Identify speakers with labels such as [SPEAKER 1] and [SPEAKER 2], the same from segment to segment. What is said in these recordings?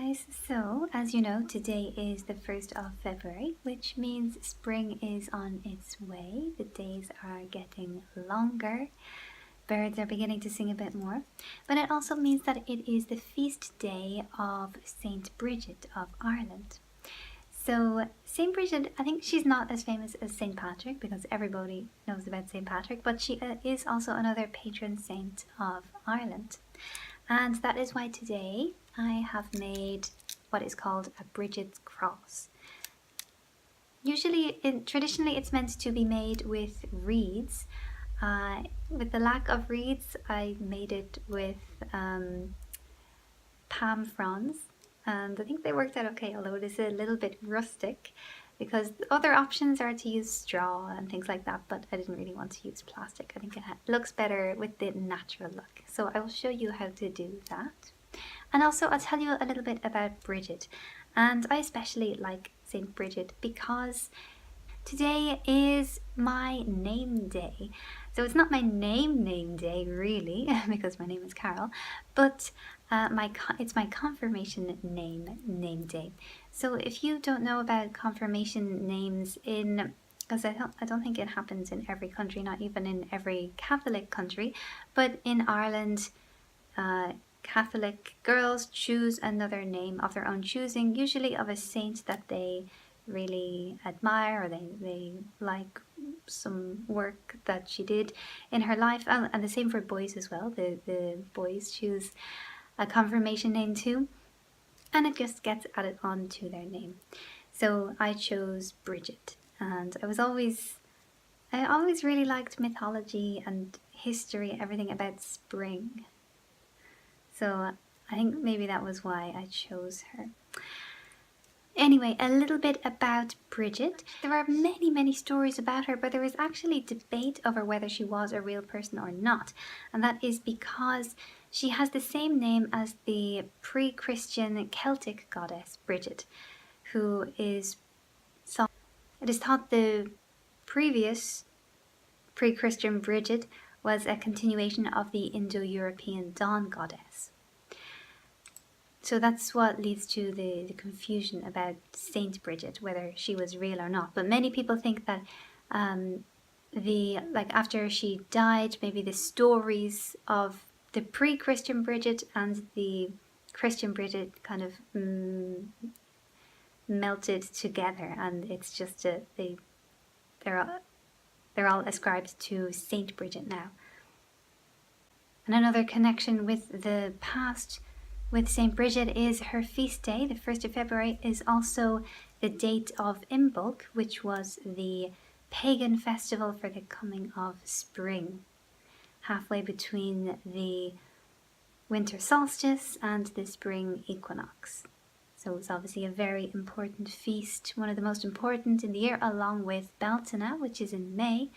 [SPEAKER 1] guys, so as you know, today is the 1st of February, which means spring is on its way. The days are getting longer, birds are beginning to sing a bit more, but it also means that it is the feast day of Saint Brigid of Ireland. So Saint Brigid, I think she's not as famous as Saint Patrick because everybody knows about Saint Patrick, but she is also another patron saint of Ireland. And that is why today I have made what is called a Brigid's cross. Traditionally it's meant to be made with reeds. With the lack of reeds, I made it with palm fronds, and I think they worked out okay, although it is a little bit rustic because the other options are to use straw and things like that, but I didn't really want to use plastic. I think it looks better with the natural look. So I will show you how to do that. And also I'll tell you a little bit about Brigid. And I especially like Saint Brigid because today is my name day. So it's not my name day really, because my name is Carol, but it's my confirmation name day. So if you don't know about confirmation names because I don't think it happens in every country, not even in every Catholic country, but in Ireland, Catholic girls choose another name of their own choosing, usually of a saint that they really admire or they like some work that she did in her life, and the same for boys as well. The boys choose a confirmation name too, and it just gets added on to their name. So I chose Brigid, and I always really liked mythology and history, everything about spring. So I think maybe that was why I chose her. Anyway, a little bit about Brigid. There are many stories about her, but there is actually debate over whether she was a real person or not. And that is because she has the same name as the pre-Christian Celtic goddess Brigid, who is thought... It is thought the previous pre-Christian Brigid was a continuation of the Indo-European dawn goddess. So that's what leads to the confusion about Saint Brigid, whether she was real or not. But many people think that after she died, maybe the stories of the pre-Christian Brigid and the Christian Brigid kind of melted together, and it's just they're all ascribed to Saint Brigid now. And another connection with the past with Saint Brigid is her feast day. The 1st of February is also the date of Imbolc, which was the pagan festival for the coming of spring, halfway between the winter solstice and the spring equinox. So it's obviously a very important feast, one of the most important in the year, along with Beltane, which is in May,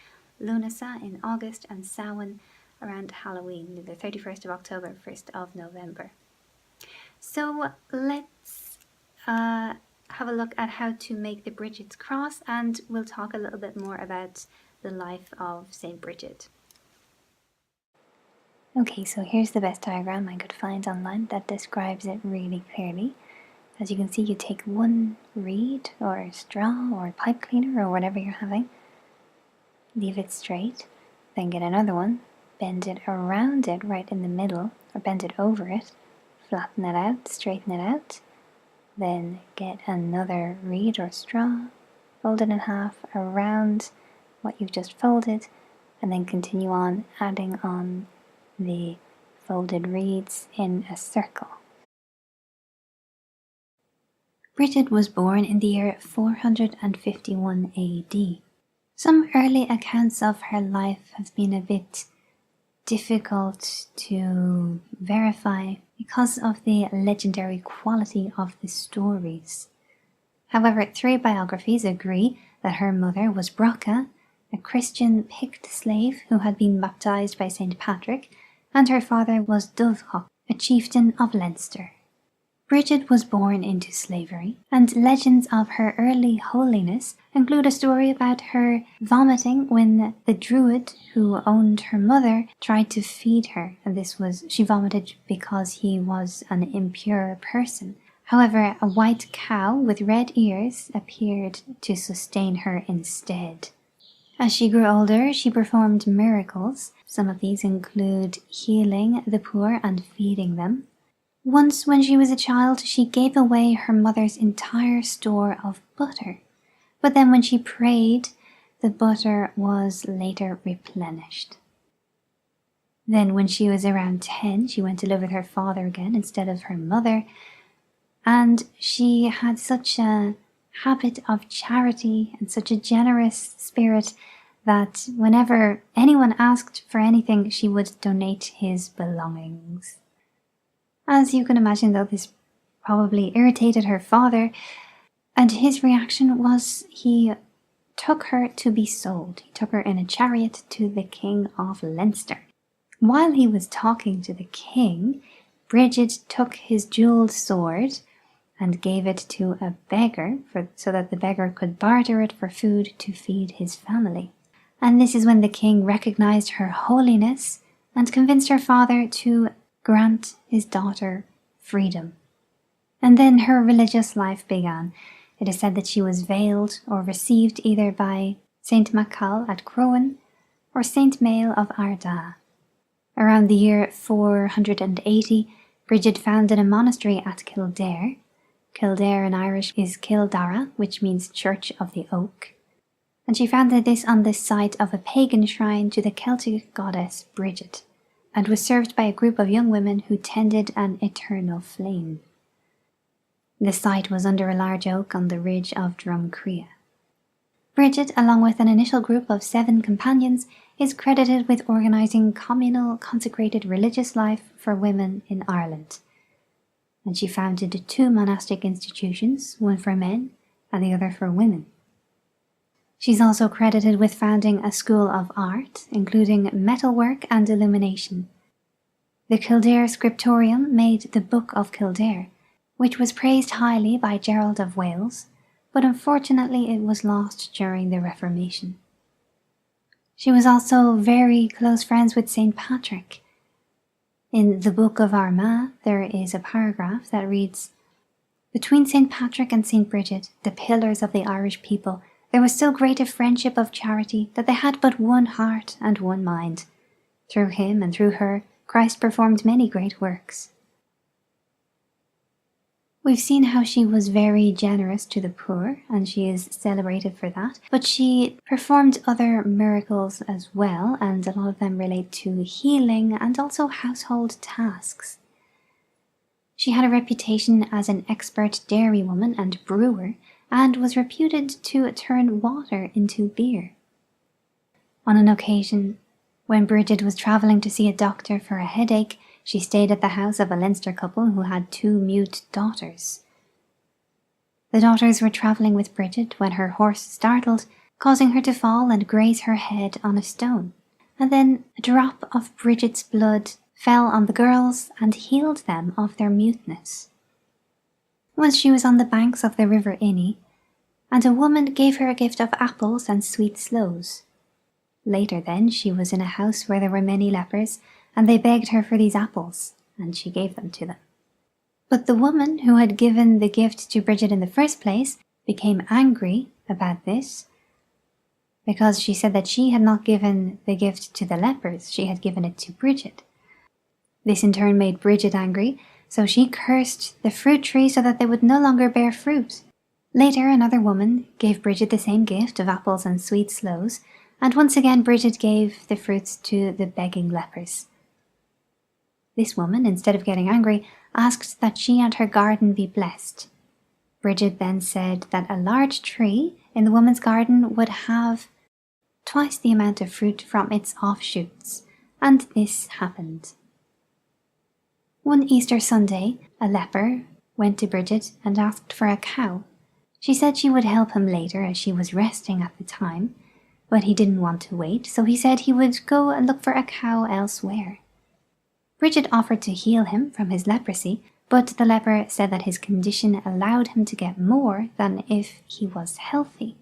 [SPEAKER 1] Lunasa in August, and Samhain around Halloween, the 31st of October, 1st of November. So let's have a look at how to make the Brigid's cross, and we'll talk a little bit more about the life of Saint Brigid. Okay, so here's the best diagram I could find online that describes it really clearly. As you can see, you take one reed or straw or pipe cleaner or whatever you're having, leave it straight, then get another one, bend it around it right in the middle, or bend it over it, flatten it out, straighten it out, then get another reed or straw, fold it in half around what you've just folded, and then continue on adding on the folded reeds in a circle. Brigid was born in the year 451 AD. Some early accounts of her life have been a bit difficult to verify because of the legendary quality of the stories. However, 3 biographies agree that her mother was Brocha, a Christian Pict slave who had been baptized by Saint Patrick, and her father was Dubhach, a chieftain of Leinster. Brigid was born into slavery, and legends of her early holiness include a story about her vomiting when the druid who owned her mother tried to feed her, and she vomited because he was an impure person. However, a white cow with red ears appeared to sustain her instead. As she grew older, she performed miracles. Some of these include healing the poor and feeding them. Once, when she was a child, she gave away her mother's entire store of butter. But then when she prayed, the butter was later replenished. Then when she was around 10, she went to live with her father again instead of her mother. And she had such a habit of charity and such a generous spirit that whenever anyone asked for anything, she would donate his belongings. As you can imagine, though, this probably irritated her father, and his reaction was he took her to be sold. He took her in a chariot to the King of Leinster. While he was talking to the king, Brigid took his jewelled sword and gave it to a beggar so that the beggar could barter it for food to feed his family. And this is when the king recognized her holiness and convinced her father to grant his daughter freedom. And then her religious life began. It is said that she was veiled or received either by Saint Macal at Crowan or Saint Mael of Ardagh. Around the year 480, Brigid founded a monastery at Kildare. Kildare in Irish is Kildara, which means Church of the Oak. And she founded this on the site of a pagan shrine to the Celtic goddess Brigid, and was served by a group of young women who tended an eternal flame. The site was under a large oak on the ridge of Drumcrea. Brigid, along with an initial group of 7 companions, is credited with organising communal consecrated religious life for women in Ireland. And she founded 2 monastic institutions, one for men and the other for women. She's also credited with founding a school of art, including metalwork and illumination. The Kildare scriptorium made the Book of Kildare, which was praised highly by Gerald of Wales, but unfortunately it was lost during the Reformation. She was also very close friends with Saint Patrick. In the Book of Armagh, there is a paragraph that reads, "Between Saint Patrick and Saint Brigid, the pillars of the Irish people, there was so great a friendship of charity that they had but one heart and one mind. Through him and through her, Christ performed many great works." We've seen how she was very generous to the poor, and she is celebrated for that, but she performed other miracles as well, and a lot of them relate to healing and also household tasks. She had a reputation as an expert dairywoman and brewer, and was reputed to turn water into beer. On an occasion, when Brigid was travelling to see a doctor for a headache, she stayed at the house of a Leinster couple who had 2 mute daughters. The daughters were travelling with Brigid when her horse startled, causing her to fall and graze her head on a stone. And then a drop of Brigid's blood fell on the girls and healed them of their muteness. Once she was on the banks of the River Inny, and a woman gave her a gift of apples and sweet sloes. Later then she was in a house where there were many lepers, and they begged her for these apples, and she gave them to them. But the woman who had given the gift to Brigid in the first place became angry about this, because she said that she had not given the gift to the lepers, she had given it to Brigid. This in turn made Brigid angry, so she cursed the fruit tree so that they would no longer bear fruit. Later another woman gave Brigid the same gift of apples and sweet sloes, and once again Brigid gave the fruits to the begging lepers. This woman, instead of getting angry, asked that she and her garden be blessed. Brigid then said that a large tree in the woman's garden would have twice the amount of fruit from its offshoots, and this happened. One Easter Sunday, a leper went to Brigid and asked for a cow. She said she would help him later as she was resting at the time, but he didn't want to wait, so he said he would go and look for a cow elsewhere. Brigid offered to heal him from his leprosy, but the leper said that his condition allowed him to get more than if he was healthy.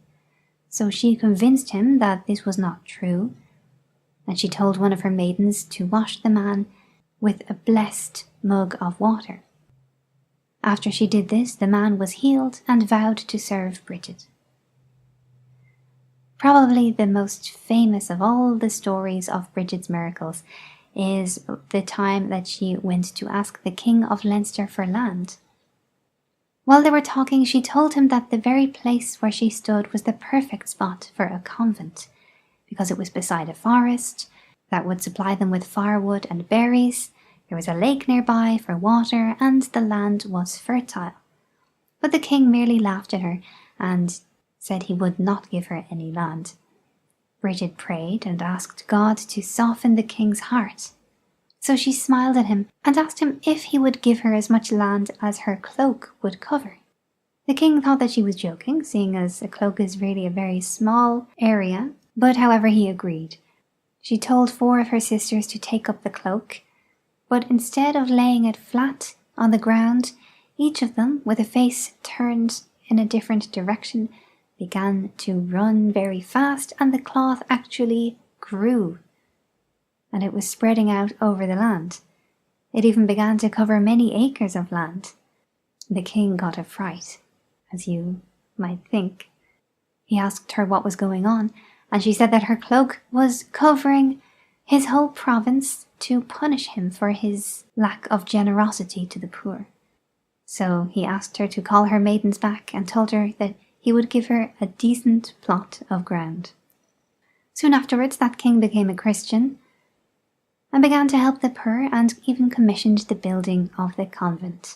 [SPEAKER 1] So she convinced him that this was not true, and she told one of her maidens to wash the man with a blessed mug of water. After she did this, the man was healed and vowed to serve Brigid. Probably the most famous of all the stories of Brigid's miracles is the time that she went to ask the King of Leinster for land. While they were talking, she told him that the very place where she stood was the perfect spot for a convent, because it was beside a forest that would supply them with firewood and berries. There was a lake nearby for water, and the land was fertile. But the king merely laughed at her and said he would not give her any land. Brigid prayed and asked God to soften the king's heart. So she smiled at him and asked him if he would give her as much land as her cloak would cover. The king thought that she was joking, seeing as a cloak is really a very small area, but however he agreed. She told 4 of her sisters to take up the cloak, but instead of laying it flat on the ground, each of them, with a face turned in a different direction, began to run very fast, and the cloth actually grew, and it was spreading out over the land. It even began to cover many acres of land. The king got a fright, as you might think. He asked her what was going on, and she said that her cloak was covering his whole province to punish him for his lack of generosity to the poor. So he asked her to call her maidens back and told her that he would give her a decent plot of ground. Soon afterwards, that king became a Christian and began to help the poor, and even commissioned the building of the convent.